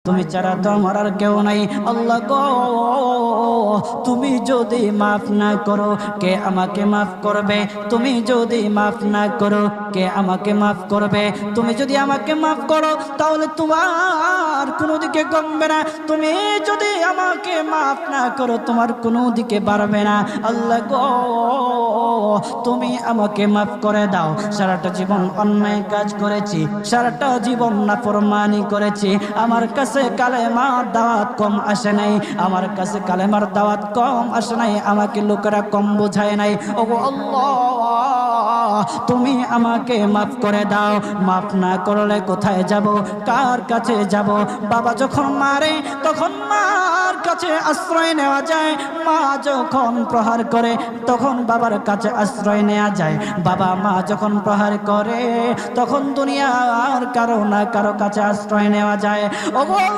তুমি ছাড়া তো আমার আর কেউ নাই। আল্লাহ গো, তুমি যদি মাফ না করো কে আমাকে মাফ করবে? তুমি যদি মাফ না করো কে আমাকে মাফ করবে? তুমি যদি আমাকে মাফ করো তাহলে তোমার কোনো দিকে কমবে না, তুমি যদি আমাকে মাফ না করো তোমার কোনো দিকে বাড়বে না। আল্লাহ গো, তুমি আমাকে মাফ করে দাও। সারাটা জীবন অন্যায় কাজ করেছি, সারাটা জীবন নাফরমানি করেছি, আমার কাছে কালেমার দাওয়াত কম আসে নাই, আমার কাছে কালেমার দাওয়াত কম আসে নাই, আমাকে লোকেরা কম বোঝায় নাই। ওগো আল্লাহ, তুমি আমাকে মাফ করে দাও। মাফ না করলে কোথায় যাব, কার কাছে যাব? বাবা যখন মারে তখন মার কাছে আশ্রয় নেওয়া যায়, মা যখন প্রহার করে তখন বাবার কাছে আশ্রয় নেওয়া যায়, বাবা মা যখন প্রহার করে তখন দুনিয়ার কারো না কারো কাছে আশ্রয় নেওয়া যায়। ওগো